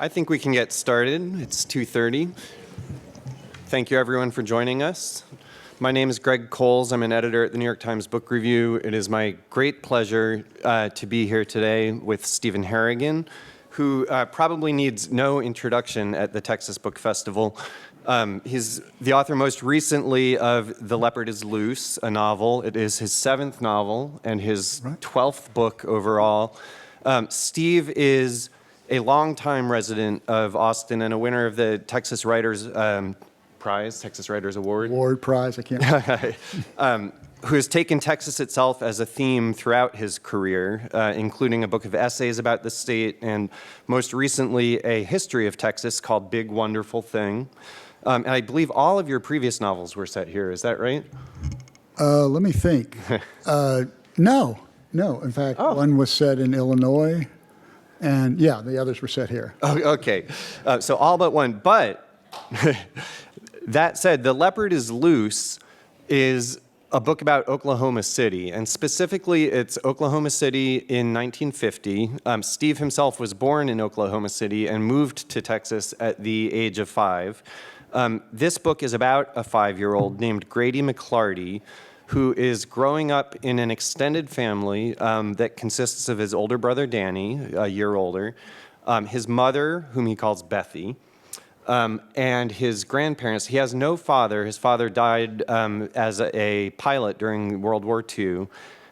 I think we can get started. It's 2:30. Thank you, everyone, for joining us. My name is Greg Coles. I'm an editor at the New York Times Book Review. It is my great pleasure to be here today with Stephen Harrigan, who probably needs no introduction at the Texas Book Festival. He's the author most recently of The Leopard is Loose, a novel. It is his 7th novel and his 12th book overall. Steve is a longtime resident of Austin and a winner of the Texas Writers Prize, Texas Writers Award. Award prize, I can't. Who has taken Texas itself as a theme throughout his career, including a book of essays about the state and most recently a history of Texas called Big Wonderful Thing. And I believe all of your previous novels were set here. Is that right? Let me think. No. In fact, one was set in Illinois, and yeah, the others were set here. Oh, okay. So all but one. But that said, The Leopard is Loose is a book about Oklahoma City, and specifically it's Oklahoma City in 1950. Steve himself was born in Oklahoma City and moved to Texas at the age of 5. This book is about a 5-year-old named Grady McClarty, who is growing up in an extended family that consists of his older brother, Danny, a year older, his mother, whom he calls Bethy, and his grandparents. He has no father. His father died as a pilot during World War II.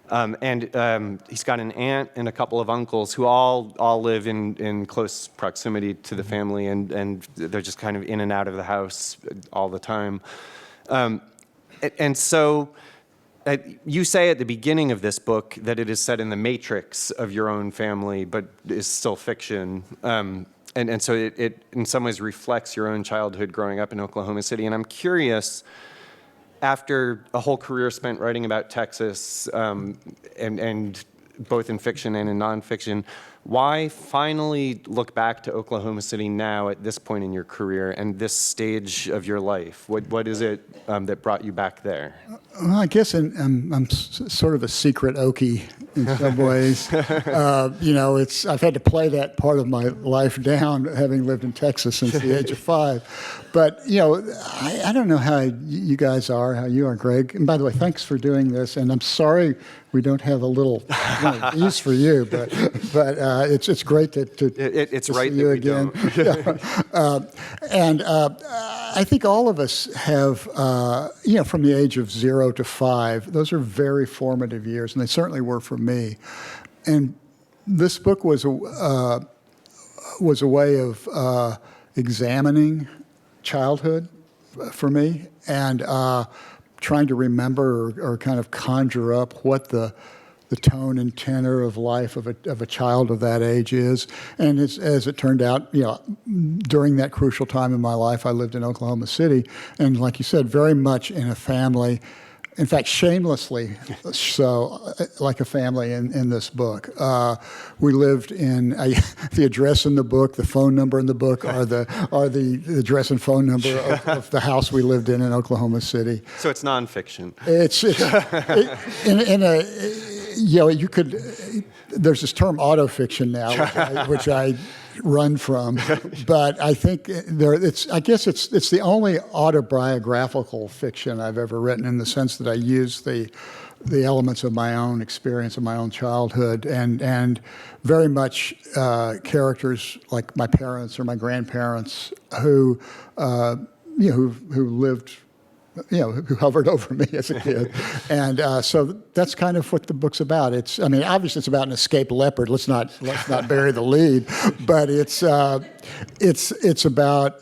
And he's got an aunt and a couple of uncles who all live in close proximity to the family, and they're just kind of in and out of the house all the time. And so you say at the beginning of this book that it is set in the matrix of your own family, but is still fiction. And so it in some ways reflects your own childhood growing up in Oklahoma City. And I'm curious, after a whole career spent writing about Texas, and both in fiction and in nonfiction, why finally look back to Oklahoma City now at this point in your career and this stage of your life? What is it that brought you back there? Well, I guess I'm sort of a secret Okie in some ways. I've had to play that part of my life down, having lived in Texas since the age of 5. But, I don't know how you guys are, how you are, Greg. And by the way, thanks for doing this. And I'm sorry we don't have a little ease for you, but it's great to it's right see you that again. We don't. And I think all of us have, from the age of 0 to 5, those are very formative years, and they certainly were for me. And this book was a way of examining childhood for me and trying to remember or kind of conjure up what the tone and tenor of life of a child of that age is. And as it turned out, during that crucial time in my life, I lived in Oklahoma City, and like you said, very much in a family. In fact, shamelessly so, like a family in this book. We lived in the address in the book, the phone number in the book are the address and phone number of the house we lived in Oklahoma City. So it's nonfiction. You could. There's this term autofiction now, which I run from, but I think I guess it's the only autobiographical fiction I've ever written, in the sense that I use the elements of my own experience of my own childhood and very much characters like my parents or my grandparents who lived, who hovered over me as a kid. And so that's kind of what the book's about. Obviously it's about an escaped leopard. Let's not bury the lead, but it's about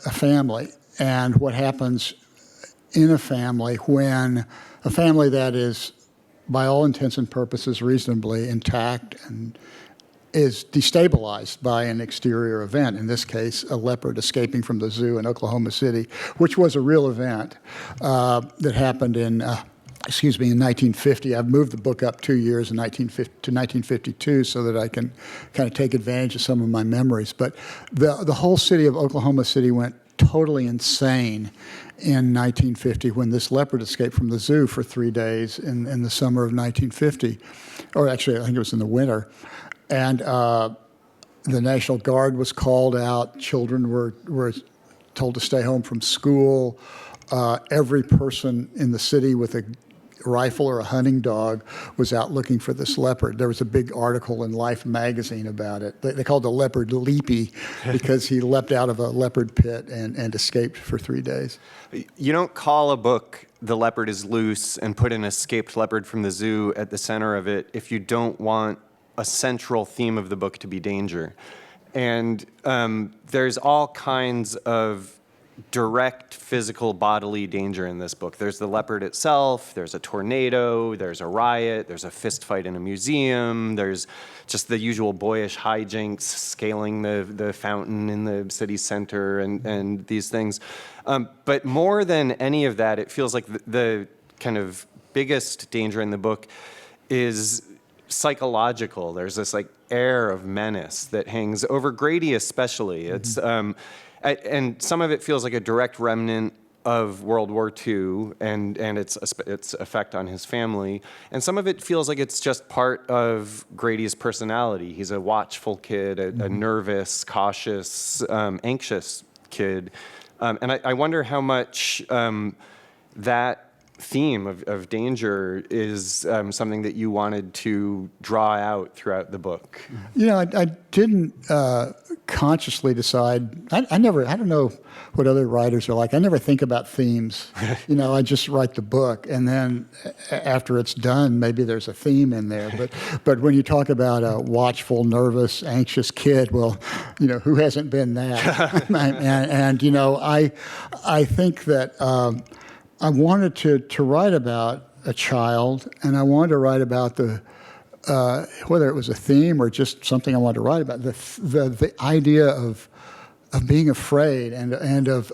a family and what happens in a family when a family that is, by all intents and purposes, reasonably intact and is destabilized by an exterior event, in this case, a leopard escaping from the zoo in Oklahoma City, which was a real event that happened in 1950. I've moved the book up 2 years to 1952 so that I can kind of take advantage of some of my memories. But the whole city of Oklahoma City went totally insane in 1950 when this leopard escaped from the zoo for 3 days in the summer of 1950. Or actually, I think it was in the winter. And The National Guard was called out. Children were told to stay home from school. Every person in the city with a rifle or a hunting dog was out looking for this leopard. There was a big article in Life magazine about it. They called the leopard Leapy because he leapt out of a leopard pit and escaped for 3 days. You don't call a book "The Leopard is Loose" and put an escaped leopard from the zoo at the center of it if you don't want a central theme of the book to be danger. And there's all kinds of direct physical bodily danger in this book. There's the leopard itself, there's a tornado, there's a riot, there's a fist fight in a museum, there's just the usual boyish hijinks, scaling the fountain in the city center and these things. But more than any of that, it feels like the kind of biggest danger in the book is psychological. There's this like air of menace that hangs over Grady especially. It's and some of it feels like a direct remnant of World War II and its effect on his family. And some of it feels like it's just part of Grady's personality. He's a watchful kid, a nervous, cautious, anxious kid. And I wonder how much that theme of danger is something that you wanted to draw out throughout the book. You know, I didn't consciously decide. I don't know what other writers are like. I never think about themes. You know, I just write the book, and then after it's done, maybe there's a theme in there. But when you talk about a watchful, nervous, anxious kid, well, you know, who hasn't been that? and you know, I think that I wanted to write about a child, and I wanted to write about the whether it was a theme or just something I wanted to write about, the idea of being afraid and of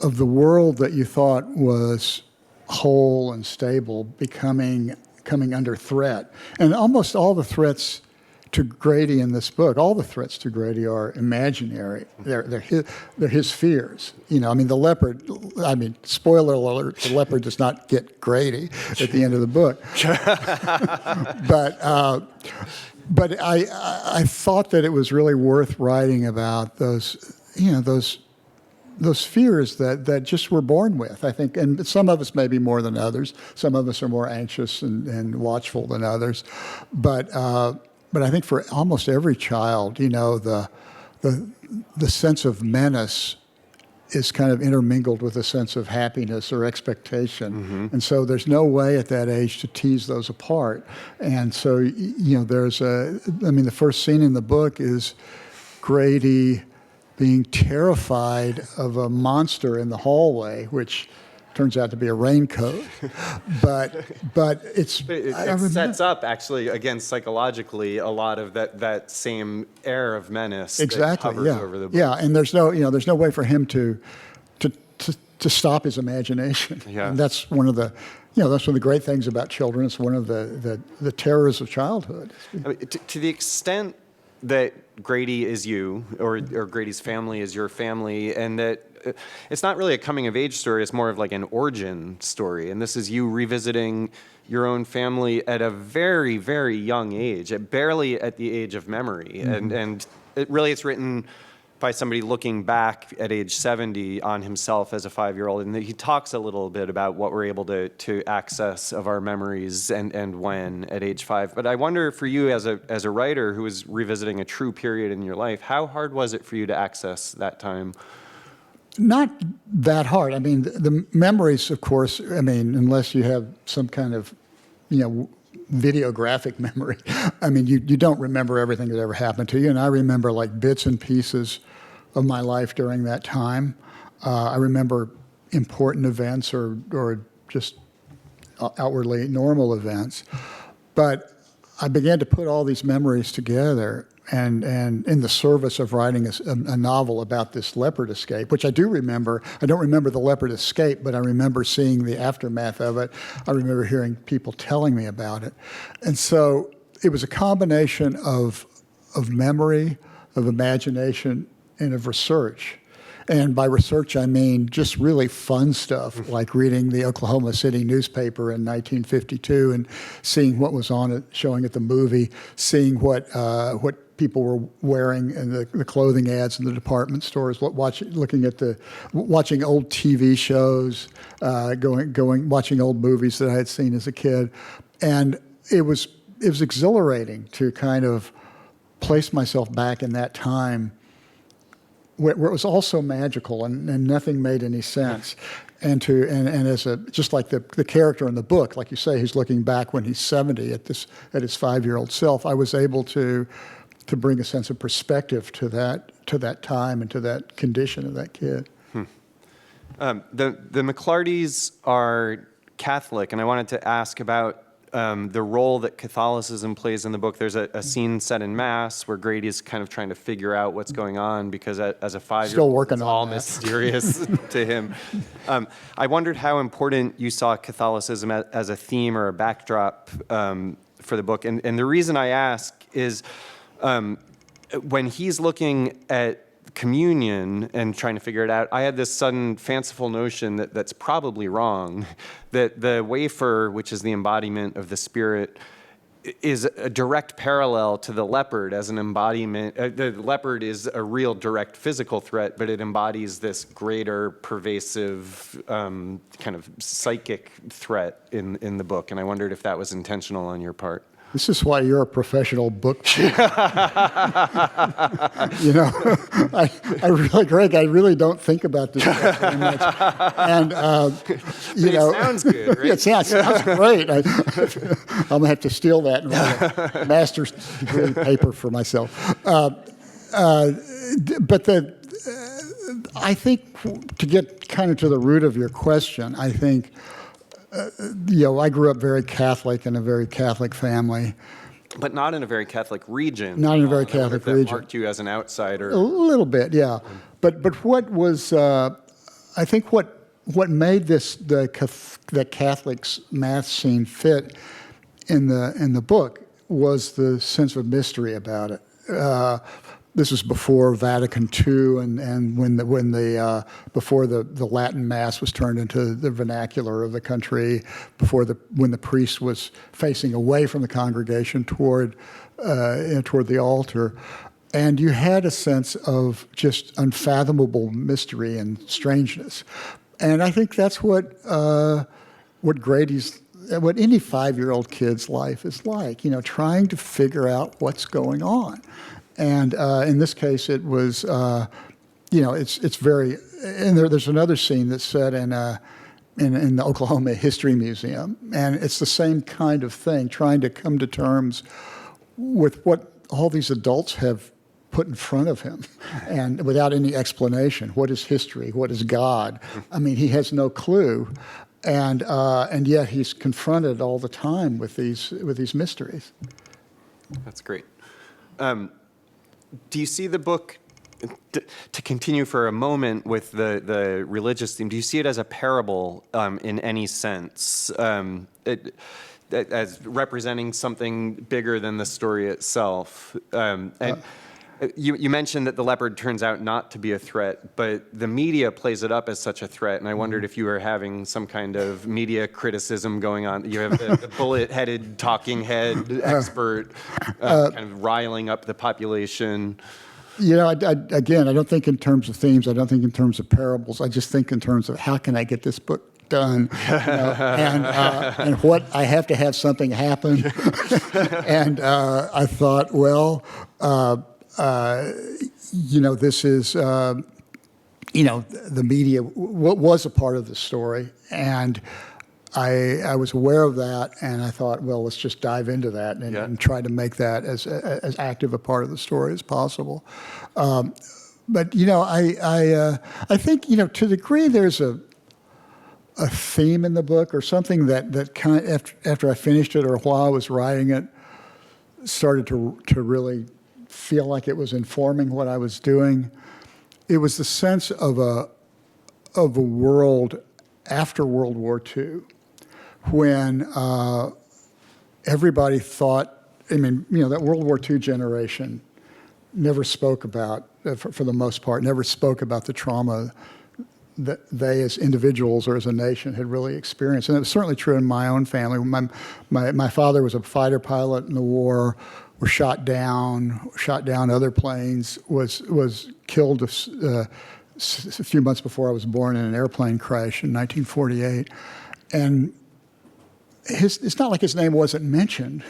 the world that you thought was whole and stable coming under threat. And almost all the threats to Grady in this book, all the threats to Grady are imaginary. They're his fears. You know, I mean, the leopard, I mean, spoiler alert, the leopard does not get Grady at the end of the book. But I thought that it was really worth writing about those, you know, those fears that just we're born with, I think. And some of us maybe more than others. Some of us are more anxious and watchful than others. But I think for almost every child, you know, the sense of menace is kind of intermingled with a sense of happiness or expectation. Mm-hmm. And so there's no way at that age to tease those apart. And so, you know, the first scene in the book is Grady being terrified of a monster in the hallway, which turns out to be a raincoat, but it sets up actually again psychologically a lot of that same air of menace exactly, that hovers over the book. Yeah, and there's no way for him to stop his imagination. Yeah. And that's one of the great things about children. It's one of the terrors of childhood. I mean, to the extent that Grady is you, or Grady's family is your family, and that it's not really a coming-of-age story, it's more of like an origin story. And this is you revisiting your own family at a very, very young age, barely at the age of memory. Mm-hmm. And it's written by somebody looking back at age 70 on himself as a 5-year-old. And he talks a little bit about what we're able to access of our memories and when at age 5. But I wonder for you as a writer who is revisiting a true period in your life, how hard was it for you to access that time? Not that hard. I mean, the memories, of course, I mean, unless you have some kind of, you know, videographic memory, I mean, you don't remember everything that ever happened to you. And I remember like bits and pieces of my life during that time. I remember important events or just outwardly normal events. But I began to put all these memories together and in the service of writing a novel about this leopard escape, which I do remember. I don't remember the leopard escape, but I remember seeing the aftermath of it. I remember hearing people telling me about it. And so it was a combination of memory, of imagination, and of research. And by research, I mean just really fun stuff, like reading the Oklahoma City newspaper in 1952 and seeing what was on it, showing at the movie, seeing what people were wearing in the clothing ads in the department stores, watching old TV shows, watching old movies that I had seen as a kid. And it was exhilarating to kind of place myself back in that time where it was all so magical and nothing made any sense. And just like the character in the book, like you say, he's looking back when he's 70 at his 5-year-old self. I was able to bring a sense of perspective to that time and to that condition of that kid. The McClartys are Catholic, and I wanted to ask about the role that Catholicism plays in the book. There's a scene set in Mass where Grady's kind of trying to figure out what's going on because as a 5-year-old, Still working it's on all that. mysterious to him. I wondered how important you saw Catholicism as a theme or a backdrop for the book. And the reason I ask is when he's looking at communion and trying to figure it out, I had this sudden fanciful notion that's probably wrong, that the wafer, which is the embodiment of the Spirit, is a direct parallel to the leopard as an embodiment. The leopard is a real direct physical threat, but it embodies this greater pervasive kind of psychic threat in the book. And I wondered if that was intentional on your part. This is why you're a professional book. Greg, I really don't think about this stuff very much. And It sounds good, right? It sounds great. I'm gonna have to steal that and write a master's degree paper for myself. I think to get kind of to the root of your question, I think. I grew up very Catholic in a very Catholic family. But not in a very Catholic region. Not in a very Catholic that region. Marked you as an outsider. A little bit, yeah. But what was I think what made the Catholics math scene fit in the book was the sense of mystery about it. This was before Vatican II, and before the Latin Mass was turned into the vernacular of the country, when the priest was facing away from the congregation toward the altar, and you had a sense of just unfathomable mystery and strangeness, and I think that's what any 5-year-old kid's life is like, trying to figure out what's going on. And in this case, it was, it's very. And there's another scene that's set in the Oklahoma History Museum, and it's the same kind of thing, trying to come to terms with what all these adults have put in front of him, and without any explanation. What is history? What is God? I mean, he has no clue, and yet he's confronted all the time with these mysteries. That's great. Do you see the book, to continue for a moment with the religious theme, do you see it as a parable in any sense, as representing something bigger than the story itself? You mentioned that the leopard turns out not to be a threat, but the media plays it up as such a threat, and I wondered if you were having some kind of media criticism going on. You have the bullet-headed talking head expert kind of riling up the population. I don't think in terms of themes. I don't think in terms of parables. I just think in terms of how can I get this book done, and what I have to have something happen. And I thought, well. This is, the media was a part of the story, and I was aware of that, and I thought, well, let's just dive into that and try to make that as active a part of the story as possible. But I think to the degree there's a theme in the book or something that kind of after I finished it or while I was writing it started to really feel like it was informing what I was doing. It was the sense of a world after World War II when everybody thought, that World War II generation never spoke about, for the most part, never spoke about the trauma that they as individuals or as a nation had really experienced. And it was certainly true in my own family. My father was a fighter pilot in the war, was shot down other planes, was killed a few months before I was born in an airplane crash in 1948. And it's not like his name wasn't mentioned,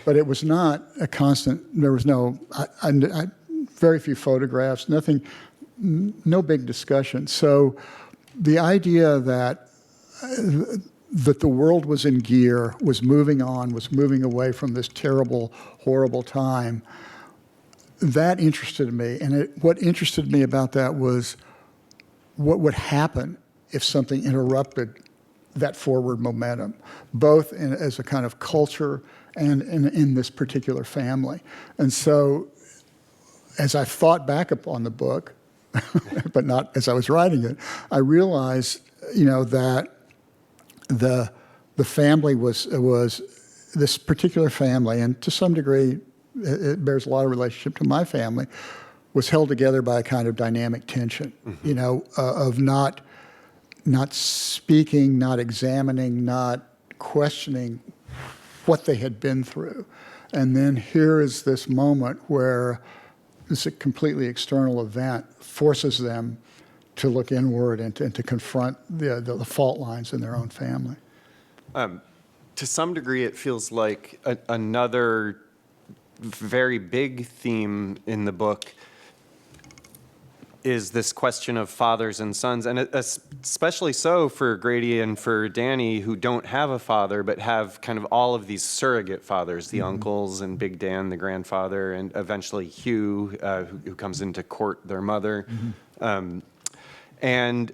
but it was not a constant. There was very few photographs, nothing, no big discussion. So the idea that the world was in gear, was moving on, was moving away from this terrible, horrible time, that interested me. And what interested me about that was what would happen if something interrupted that forward momentum, both as a kind of culture and in this particular family. And so as I thought back upon the book, but not as I was writing it, I realized, that the family was this particular family, and to some degree it bears a lot of relationship to my family, was held together by a kind of dynamic tension, of not speaking, not examining, not questioning what they had been through. And then here is this moment where this completely external event forces them to look inward and to confront the fault lines in their own family. To some degree, it feels like another very big theme in the book is this question of fathers and sons, and especially so for Grady and for Danny, who don't have a father, but have kind of all of these surrogate fathers, the uncles and Big Dan, the grandfather, and eventually Hugh, who comes in to court their mother. And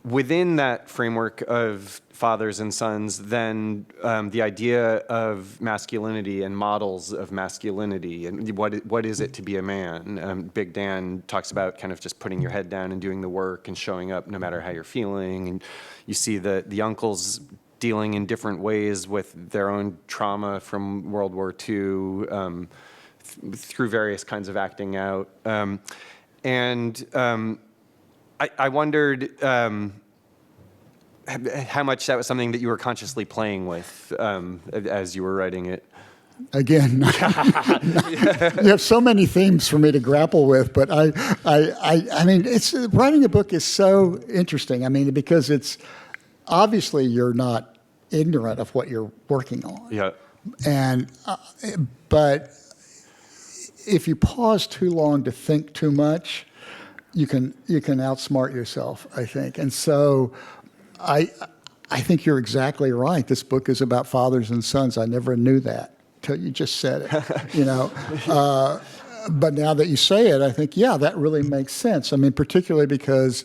within that framework of fathers and sons, then the idea of masculinity and models of masculinity and what is it to be a man. Big Dan talks about kind of just putting your head down and doing the work and showing up no matter how you're feeling. And you see the uncles dealing in different ways with their own trauma from World War II through various kinds of acting out. I wondered how much that was something that you were consciously playing with as you were writing it. Again, you have so many themes for me to grapple with, but I mean, writing a book is so interesting. I mean, because it's obviously you're not ignorant of what you're working on. Yeah. But if you pause too long to think too much, you can outsmart yourself, I think. And so I think you're exactly right. This book is about fathers and sons. I never knew that till you just said it, But now that you say it, I think, yeah, that really makes sense. I mean, particularly because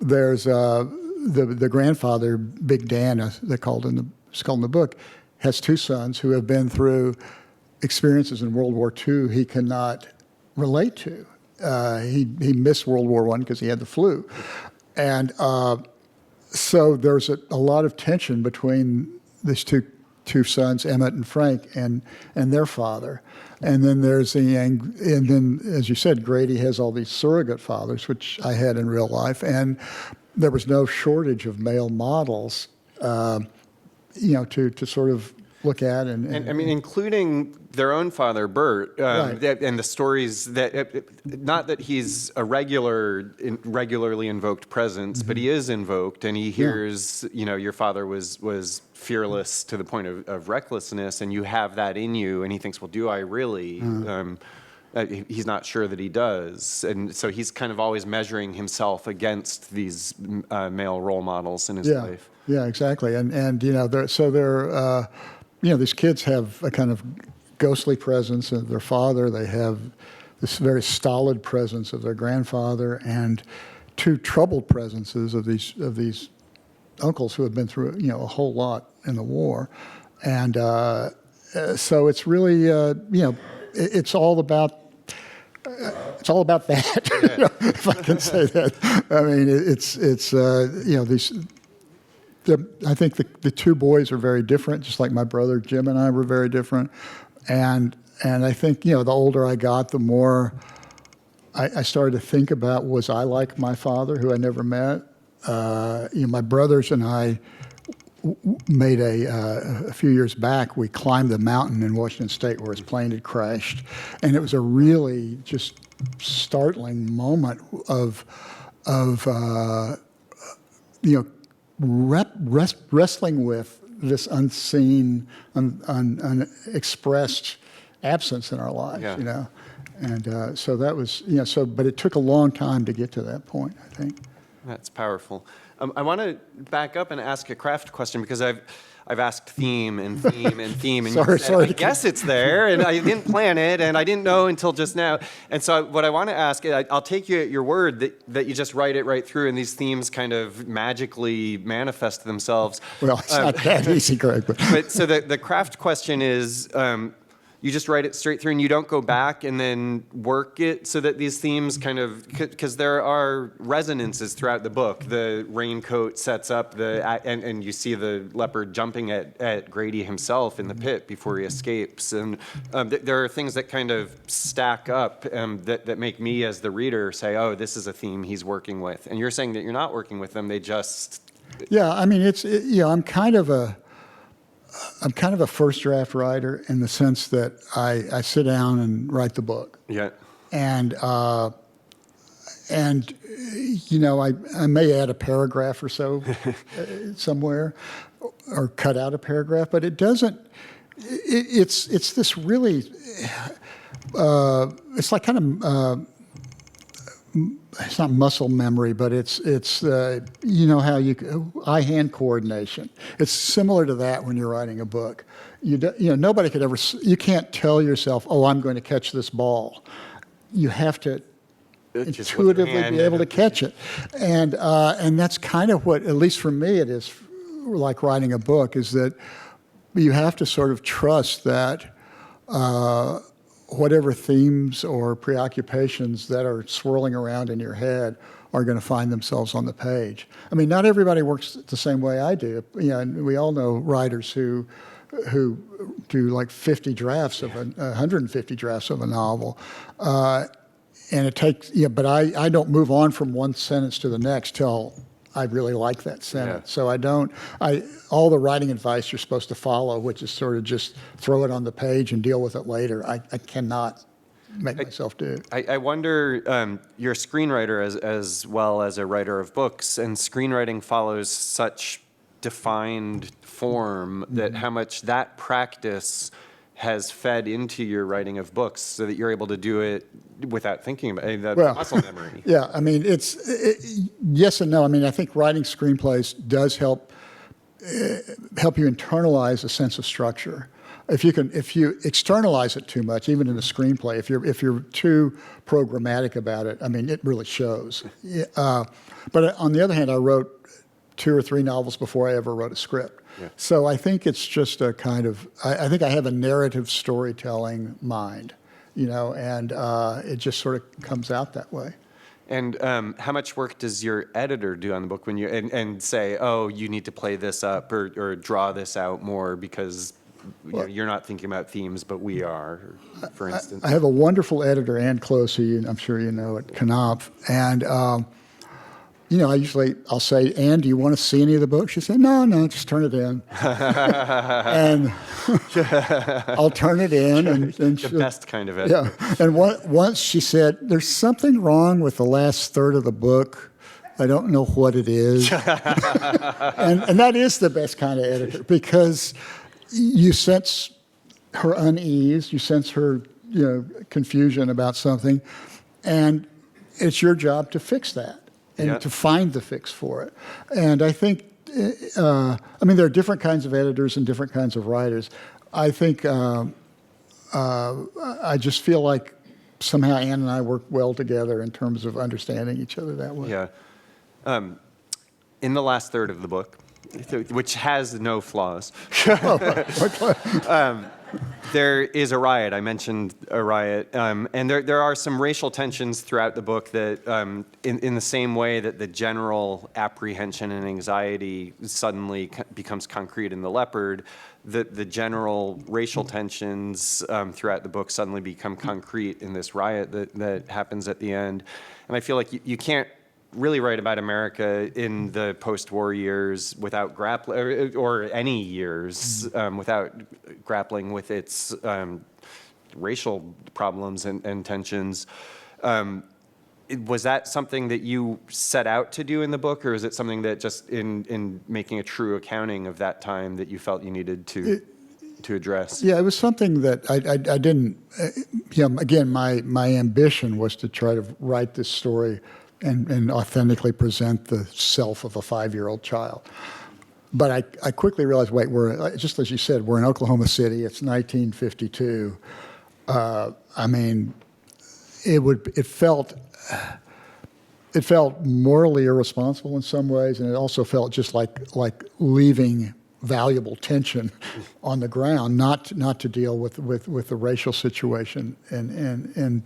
there's the grandfather, Big Dan, it's called in the book, has two sons who have been through experiences in World War II he cannot relate to. He missed World War I because he had the flu. And so there's a lot of tension between these two sons, Emmett and Frank, and their father. And then and then, as you said, Grady has all these surrogate fathers, which I had in real life. And there was no shortage of male models, to sort of look at. And I mean, including their own father, Bert, Right. and the stories that, not that he's a regularly invoked presence, but he is invoked, and he hears, your father was fearless to the point of recklessness, and you have that in you, and he thinks, well, do I really? He's not sure that he does, and so he's kind of always measuring himself against these male role models in his life. Yeah, exactly. And these kids have a kind of ghostly presence of their father. They have this very stolid presence of their grandfather, and two troubled presences of these uncles who have been through a whole lot in the war. And so it's really it's all about that. If I can say that. I mean, I think the two boys are very different, just like my brother Jim and I were very different. And I think, the older I got, the more I started to think about, was I like my father, who I never met? My brothers and I made a few years back, we climbed the mountain in Washington State where his plane had crashed. And it was a really just startling moment of wrestling with this unseen, unexpressed absence in our lives, Yeah. And so that was, but it took a long time to get to that point, I think. That's powerful. I want to back up and ask a craft question because I've asked theme and theme and theme, and you said, I guess it's there, and I didn't plan it, and I didn't know until just now. And so what I want to ask, I'll take you at your word that you just write it right through, and these themes kind of magically manifest themselves. Well, it's not that easy, Greg. But so the craft question is, you just write it straight through and you don't go back and then work it so that these themes kind of, because there are resonances throughout the book. The raincoat sets up and you see the leopard jumping at Grady himself in the pit before he escapes. And there are things that kind of stack up that make me as the reader say, oh, this is a theme he's working with. And you're saying that you're not working with them, they just... Yeah, I mean, I'm kind of a first draft writer in the sense that I sit down and write the book. Yeah. And I may add a paragraph or so somewhere, or cut out a paragraph, but it doesn't. It's this really. It's like kind of. It's not muscle memory, but it's how eye-hand coordination. It's similar to that when you're writing a book. Nobody could ever. You can't tell yourself, "Oh, I'm going to catch this ball." You have to intuitively be able to catch it, and that's kind of what, at least for me, it is like writing a book. Is that you have to sort of trust that. Whatever themes or preoccupations that are swirling around in your head are going to find themselves on the page. I mean, not everybody works the same way I do. And we all know writers who do like 50 drafts of 150 drafts of a novel. And it takes, but I don't move on from one sentence to the next till I really like that sentence. So all the writing advice you're supposed to follow, which is sort of just throw it on the page and deal with it later, I cannot make myself do. I wonder, you're a screenwriter as well as a writer of books, and screenwriting follows such defined form that how much that practice has fed into your writing of books so that you're able to do it without thinking about it, muscle memory. Yeah, I mean, yes and no. I mean, I think writing screenplays does help you internalize a sense of structure. If you externalize it too much, even in a screenplay, if you're too programmatic about it, I mean, it really shows. But on the other hand, I wrote 2 or 3 novels before I ever wrote a script. Yeah. So I think it's just a kind of, I think I have a narrative storytelling mind, and it just sort of comes out that way. And how much work does your editor do on the book when you and say, oh, you need to play this up or draw this out more because you're not thinking about themes, but we are, for instance? I have a wonderful editor, Ann Close, who I'm sure you know at Knopf, and I'll say, Ann, do you want to see any of the books? She said, no, just turn it in. And I'll turn it in. And the best kind of editor. Yeah. And once she said, there's something wrong with the last third of the book. I don't know what it is. and that is the best kind of editor because you sense her unease, you sense her confusion about something, and it's your job to fix that. And to find the fix for it. And I think, there are different kinds of editors and different kinds of writers. I think I just feel like somehow Ann and I work well together in terms of understanding each other that way. Yeah. In the last third of the book, which has no flaws. Okay. There is a riot. I mentioned a riot. And there are some racial tensions throughout the book that, in the same way that the general apprehension and anxiety suddenly becomes concrete in The Leopard, the general racial tensions throughout the book suddenly become concrete in this riot that happens at the end. And I feel like you can't really write about America in the post-war years without grappling, or any years without grappling with its racial problems and tensions. Was that something that you set out to do in the book, or is it something that just in making a true accounting of that time that you felt you needed to address? Yeah, it was something that I didn't, again, my ambition was to try to write this story and authentically present the self of a 5-year-old child. But I quickly realized, wait, just as you said, we're in Oklahoma City. It's 1952. I mean, it felt morally irresponsible in some ways, and it also felt just like leaving valuable tension on the ground, not to deal with the racial situation and in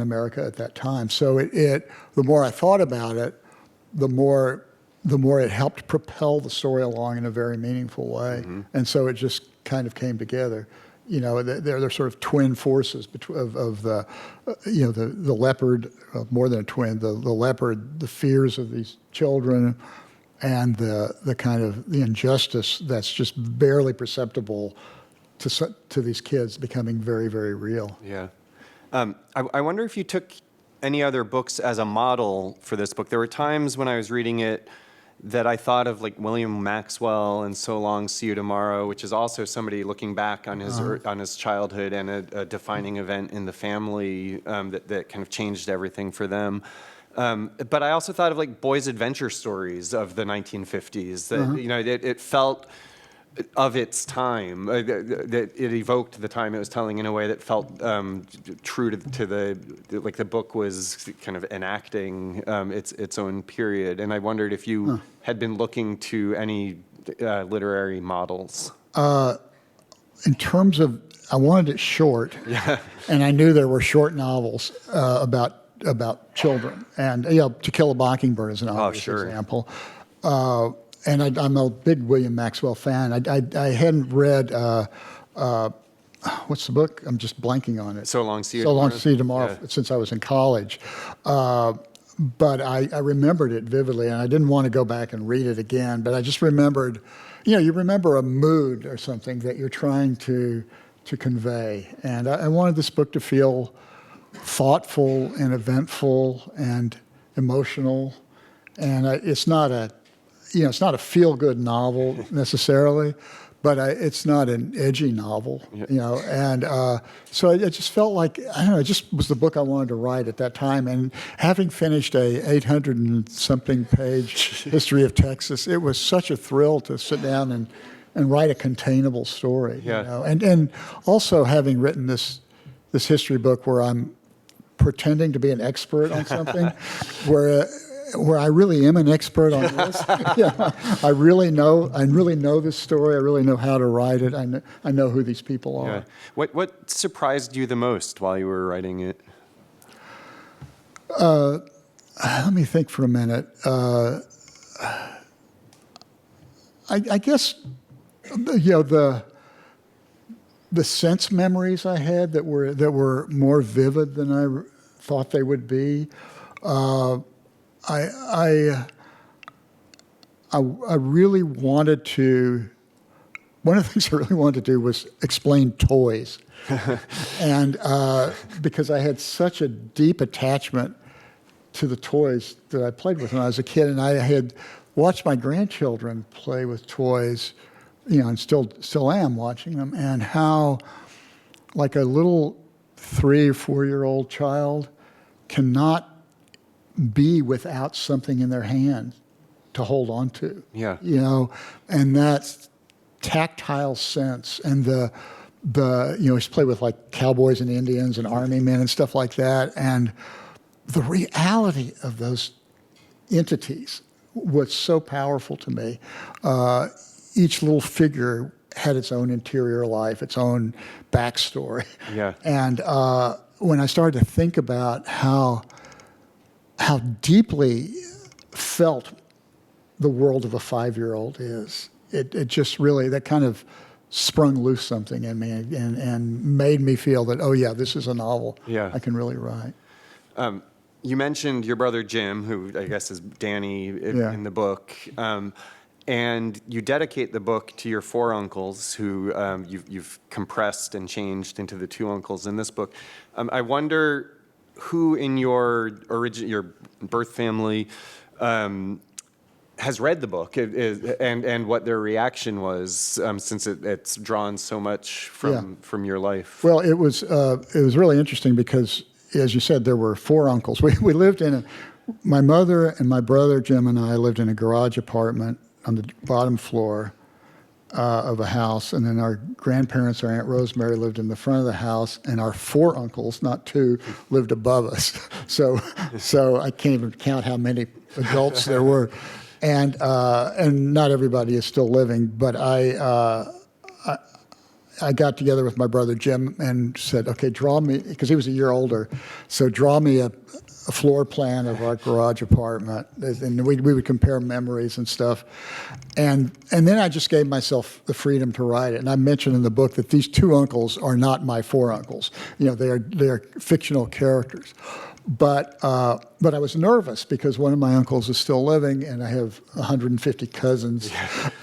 America at that time. So the more I thought about it, the more it helped propel the story along in a very meaningful way. Mm-hmm. And so it just kind of came together. They're sort of twin forces of the leopard, more than a twin, the leopard, the fears of these children, and the kind of the injustice that's just barely perceptible to these kids becoming very, very real. Yeah. I wonder if you took any other books as a model for this book. There were times when I was reading it that I thought of like William Maxwell and So Long, See You Tomorrow, which is also somebody looking back on his childhood and a defining event in the family that kind of changed everything for them. But I also thought of like boys' adventure stories of the 1950s. That it felt of its time, that it evoked the time it was telling in a way that felt true to the book was kind of enacting its own period. And I wondered if you had been looking to any literary models. In terms of, I wanted it short, and I knew there were short novels about children, and To Kill a Mockingbird is an obvious example. And I'm a big William Maxwell fan. I hadn't read, what's the book? I'm just blanking on it. So Long, See You Tomorrow. So Long, See You Tomorrow, since I was in college. But I remembered it vividly, and I didn't want to go back and read it again. But I just remembered, you remember a mood or something that you're trying to convey. And I wanted this book to feel thoughtful and eventful and emotional. And it's not a feel-good novel necessarily, but it's not an edgy novel, And so it just felt like, I don't know, it just was the book I wanted to write at that time. And having finished a 800 and something page history of Texas, it was such a thrill to sit down and write a containable story. And also having written this history book where I'm pretending to be an expert on something, where I really am an expert on this. I really know this story. I really know how to write it. I know who these people are. Yeah. What surprised you the most while you were writing it? Let me think for a minute. I guess the sense memories I had that were more vivid than I thought they would be. I really wanted to. One of the things I really wanted to do was explain toys, and because I had such a deep attachment to the toys that I played with when I was a kid, and I had watched my grandchildren play with toys, and still am watching them, and how, like a little 3 or 4-year-old child, cannot be without something in their hand to hold on to. And that tactile sense, and the just play with like cowboys and Indians and army men and stuff like that, and the reality of those entities was so powerful to me. Each little figure had its own interior life, its own backstory. Yeah. And when I started to think about how deeply felt the world of a 5-year-old is, it just really, that kind of sprung loose something in me and made me feel that, oh yeah, this is a novel I can really write. You mentioned your brother Jim, who I guess is Danny in the book, and you dedicate the book to your 4 uncles, who you've compressed and changed into the 2 uncles in this book. I wonder who in your birth family has read the book and what their reaction was, since it's drawn so much from your life. Well, it was really interesting because, as you said, there were 4 uncles. We lived my mother and my brother Jim and I lived in a garage apartment on the bottom floor of a house, and then our grandparents, our Aunt Rosemary, lived in the front of the house, and our 4 uncles, not 2, lived above us. So I can't even count how many adults there were, and not everybody is still living. But I got together with my brother Jim and said, okay, draw me, because he was a year older, so draw me a floor plan of our garage apartment, and we would compare memories and stuff, and then I just gave myself the freedom to write it. And I mentioned in the book that these 2 uncles are not my 4 uncles. You know, they are fictional characters, but I was nervous because one of my uncles is still living, and I have 150 cousins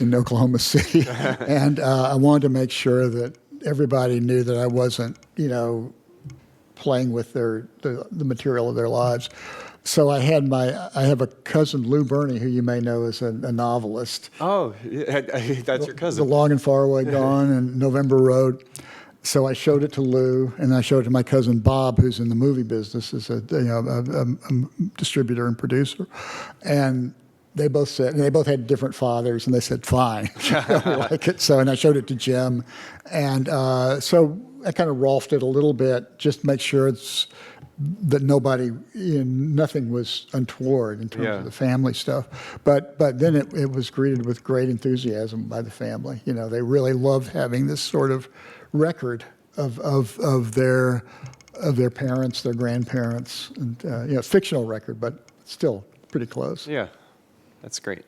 in Oklahoma City, and I wanted to make sure that everybody knew that I wasn't, playing with the material of their lives. So I have a cousin, Lou Burney, who you may know as a novelist. Oh, that's your cousin. The Long and Far Away Gone and November Road. So I showed it to Lou, and I showed it to my cousin Bob, who's in the movie business, as a distributor and producer. And they both had different fathers, and they said, fine, we like it. So, and I showed it to Jim. And so I kind of rolfed it a little bit, just to make sure that nothing was untoward in terms of the family stuff. But then it was greeted with great enthusiasm by the family. They really loved having this sort of record of their parents, their grandparents, and fictional record, but still pretty close. Yeah, that's great.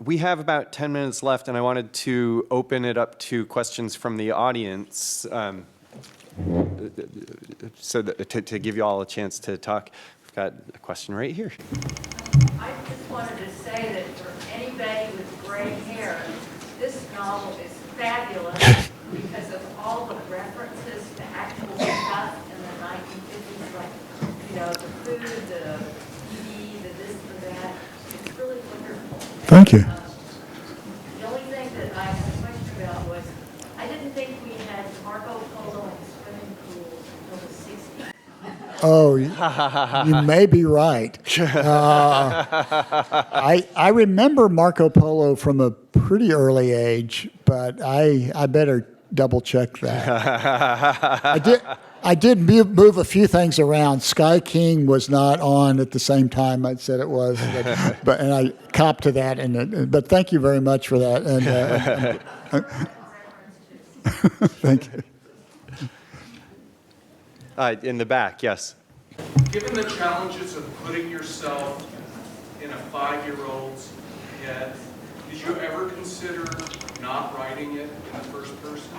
We have about 10 minutes left, and I wanted to open it up to questions from the audience, to give you all a chance to talk. We've got a question right here. I just wanted to say that for anybody with gray hair, this novel is fabulous because of all the references to actual stuff in the 1950s, like, the food, the TV, the this, the that. It's really wonderful. Thank you. The only thing that I had a question about was, I didn't think we had Marco Polo and swimming pools until the 60s. Oh, you may be right. I remember Marco Polo from a pretty early age, but I better double check that. I did move a few things around. Sky King was not on at the same time I said it was, and I copped to that. But thank you very much for that. And thank you. In the back, yes. Given the challenges of putting yourself in a 5-year-old's head, did you ever consider not writing it in the first person?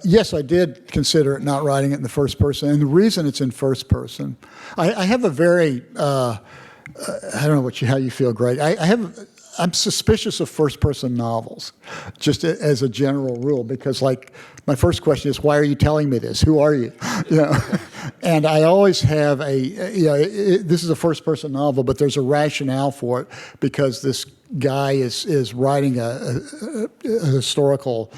Yes, I did consider not writing it in the first person, and the reason it's in first person, I have a very, I don't know how you feel, Greg. I'm suspicious of first-person novels, just as a general rule, because my first question is, why are you telling me this? Who are you? And I always have this is a first-person novel, but there's a rationale for it because this guy is writing a historical,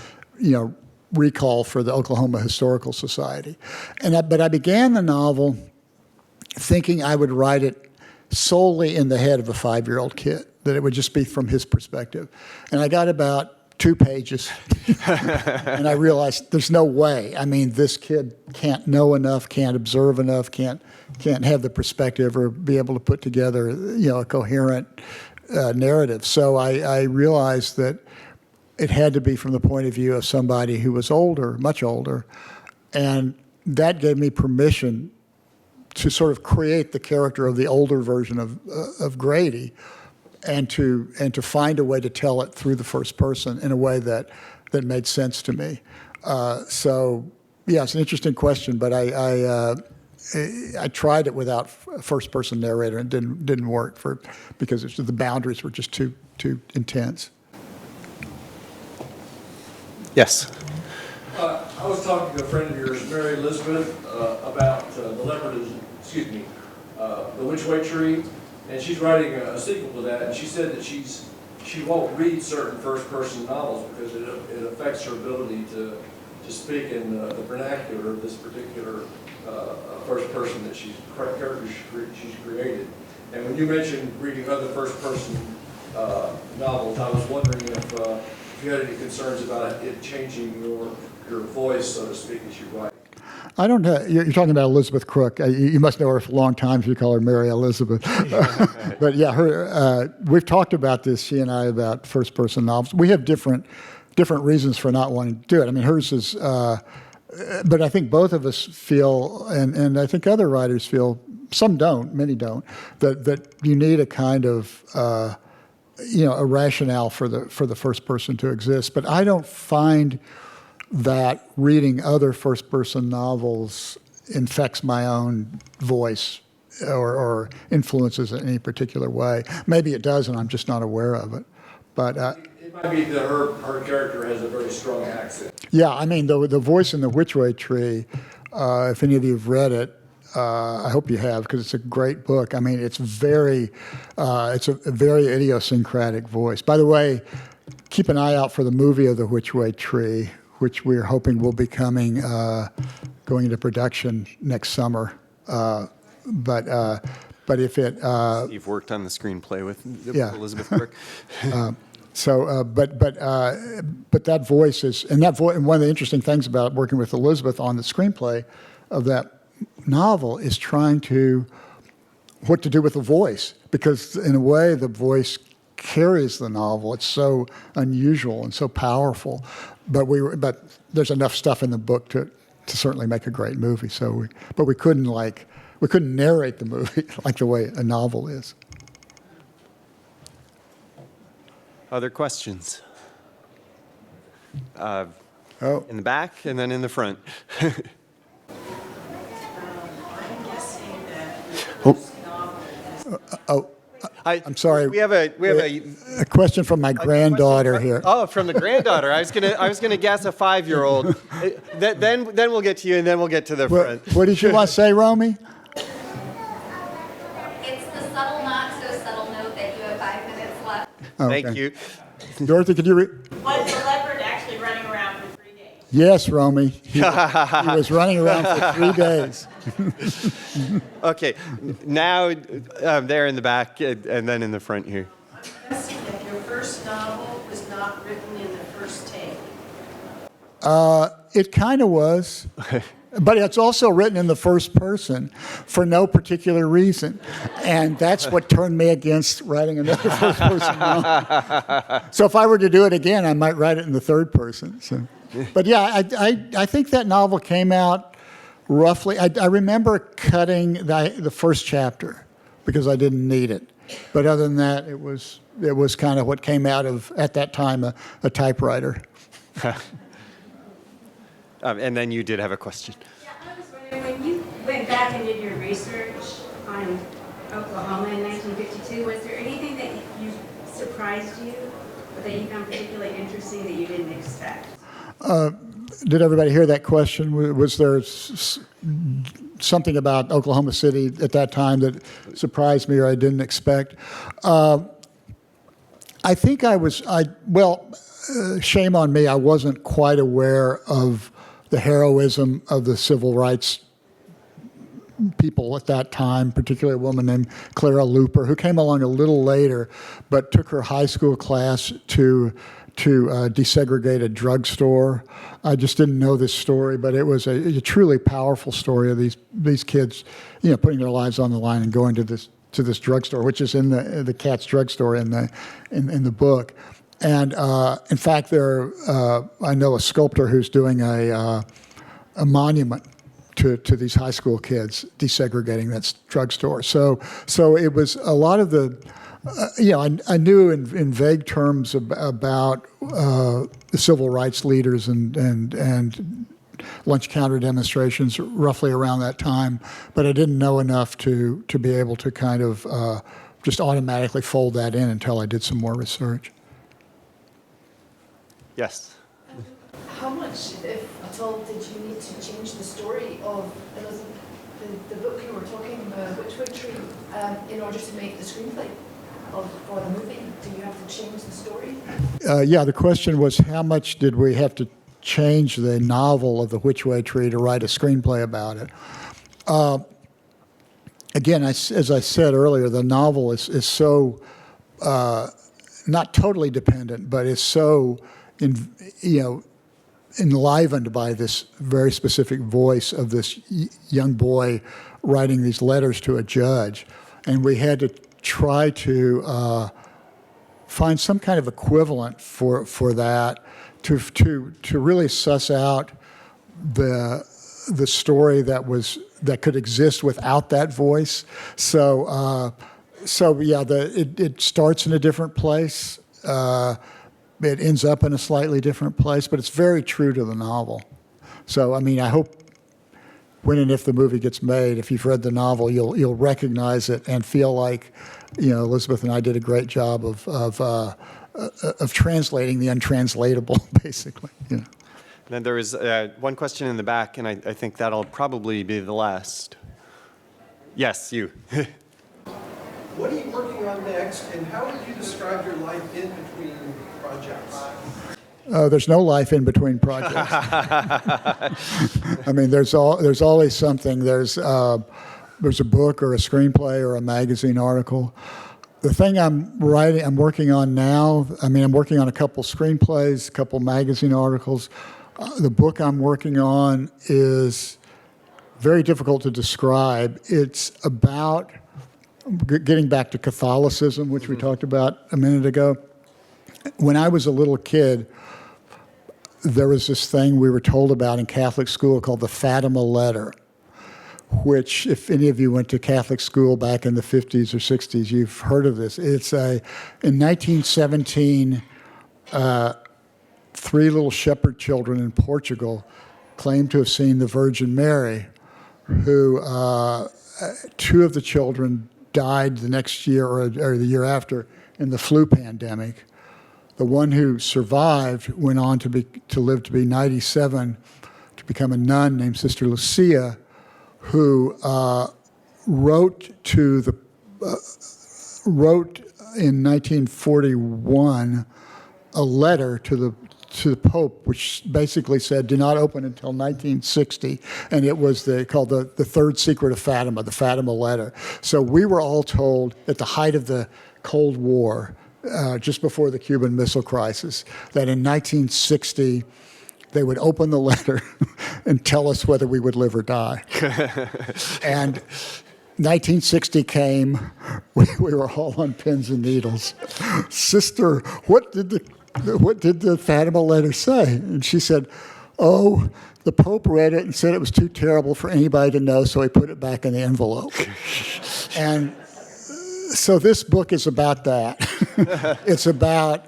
recall for the Oklahoma Historical Society. But I began the novel thinking I would write it solely in the head of a 5-year-old kid, that it would just be from his perspective. And I got about 2 pages. And I realized there's no way. I mean, this kid can't know enough, can't observe enough, can't have the perspective or be able to put together, a coherent narrative. So I realized that it had to be from the point of view of somebody who was older, much older, and that gave me permission to sort of create the character of the older version of Grady, and to find a way to tell it through the first person in a way that made sense to me. So yeah, it's an interesting question, but I tried it without a first person narrator and didn't work because the boundaries were just too intense. Yes. I was talking to a friend of yours, Mary Elizabeth, about The Which-Way Tree, and she's writing a sequel to that, and she said that she won't read certain first-person novels because it affects her ability to speak in the vernacular of this particular first person that character she's created. And when you mentioned reading other first-person novels, I was wondering if you had any concerns about it changing your voice, so to speak, as you write. I don't know. You're talking about Elizabeth Crook. You must know her for a long time if you call her Mary Elizabeth. But yeah, we've talked about this, she and I, about first-person novels. We have different reasons for not wanting to do it. I mean, hers is, but I think both of us feel, and I think other writers feel, some don't, many don't, that you need a kind of, a rationale for the first person to exist. But I don't find that reading other first-person novels infects my own voice or influences it in any particular way. Maybe it does, and I'm just not aware of it. But it might be that her character has a very strong accent. yeah, I mean, the voice in The Which-Way Tree, if any of you have read it, I hope you have, because it's a great book. I mean, it's a very idiosyncratic voice. By the way, keep an eye out for the movie of The Which-Way Tree, which we're hoping will be going into production next summer. But if it... You've worked on the screenplay with Yeah. Elizabeth Crook. But that voice is, and one of the interesting things about working with Elizabeth on the screenplay of that novel is trying to, what to do with the voice, because in a way the voice carries the novel. It's so unusual and so powerful, but there's enough stuff in the book to certainly make a great movie. So we couldn't narrate the movie like the way a novel is. Other questions? Oh. In the back and then in the front. I'm guessing that Oh. this novel is I'm sorry. We have a A question from my granddaughter question here. Oh, from the granddaughter. I was gonna guess a 5-year-old. Then we'll get to you, and then we'll get to the front. What did you want to say, Romy? It's the subtle, not so subtle note that you have 5 minutes left. Thank Okay. you. Dorothy, could you read? Was the leopard actually running around for 3 days? Yes, Romy. He was running around for 3 days. Okay, now there in the back, and then in the front here. I'm guessing that your first novel was not written in the first take. It kind of was. But it's also written in the first person for no particular reason. And that's what turned me against writing another first person novel. So if I were to do it again, I might write it in the third person. So. But yeah, I think that novel came out roughly, I remember cutting the first chapter because I didn't need it. But other than that, it was kind of what came out of, at that time, a typewriter. And then you did have a question. Yeah, I was wondering, when you went back and did your research on Oklahoma in 1952, was there anything that you surprised you or that you found particularly interesting that you didn't expect? Did everybody hear that question? Was there something about Oklahoma City at that time that surprised me or I didn't expect? I think shame on me, I wasn't quite aware of the heroism of the civil rights people at that time, particularly a woman named Clara Looper, who came along a little later, but took her high school class to desegregate a drugstore. I just didn't know this story, but it was a truly powerful story of these kids, putting their lives on the line and going to this drugstore, which is in the Katz drugstore in the book. And in fact, I know a sculptor who's doing a monument to these high school kids desegregating that drugstore. So it was a lot of the, I knew in vague terms about the civil rights leaders and lunch counter demonstrations roughly around that time, but I didn't know enough to be able to kind of just automatically fold that in until I did some more research. Yes. How much, if at all, did you need to change the story of Elizabeth, the book you were talking about, Which Way Tree, in order to make the screenplay for the movie? Do you have to change the story? Yeah, the question was how much did we have to change the novel of The Which Way Tree to write a screenplay about it? Again, as I said earlier, the novel is so not totally dependent, but is so enlivened by this very specific voice of this young boy writing these letters to a judge, and we had to try to find some kind of equivalent for that to really suss out the story that could exist without that voice. So yeah, it starts in a different place. It ends up in a slightly different place, but it's very true to the novel. So I mean, I hope when and if the movie gets made, if you've read the novel, you'll recognize it and feel like, Elizabeth and I did a great job of translating the untranslatable, basically. Then there is one question in the back, and I think that'll probably be the last. Yes, you. What are you working on next, and how would you describe your life in between projects? There's no life in between projects. I mean, there's always something. There's a book or a screenplay or a magazine article. The thing I'm working on now, I'm working on a couple screenplays, a couple magazine articles. The book I'm working on is very difficult to describe. It's about getting back to Catholicism, which we talked about a minute ago. When I was a little kid, there was this thing we were told about in Catholic school called the Fatima Letter, which, if any of you went to Catholic school back in the 50s or 60s, you've heard of this. It's in 1917, three little shepherd children in Portugal claimed to have seen the Virgin Mary, who two of the children died the next year or the year after in the flu pandemic. The one who survived went on to live to be 97, to become a nun named Sister Lucia, who wrote in 1941 a letter to the Pope, which basically said, "Do not open until 1960," and it was called the Third Secret of Fatima, the Fatima Letter. So we were all told at the height of the Cold War, just before the Cuban Missile Crisis, that in 1960 they would open the letter and tell us whether we would live or die. And 1960 came. We were all on pins and needles. "Sister, what did the Fatima Letter say?" And she said, "Oh, the Pope read it and said it was too terrible for anybody to know, so he put it back in the envelope." And so this book is about that. It's about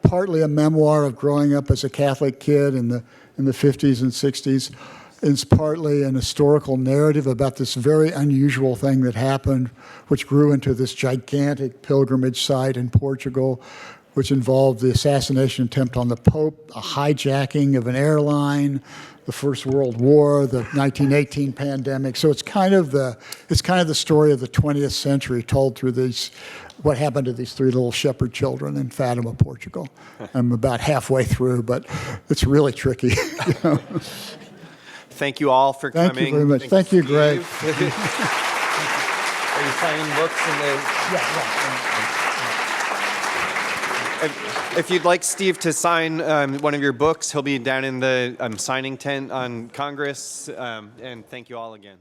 partly a memoir of growing up as a Catholic kid in the 50s and 60s. It's partly an historical narrative about this very unusual thing that happened, which grew into this gigantic pilgrimage site in Portugal, which involved the assassination attempt on the Pope, a hijacking of an airline, the First World War, the 1918 pandemic. So it's kind of the story of the 20th century told through what happened to these three little shepherd children in Fatima, Portugal. I'm about halfway through, but it's really tricky. thank you all for Thank coming. you very much. Thank you, Greg. Steve. Are you signing books in the? If you'd like Steve to sign one of your books, he'll be down in the signing tent on Congress. And thank you all again.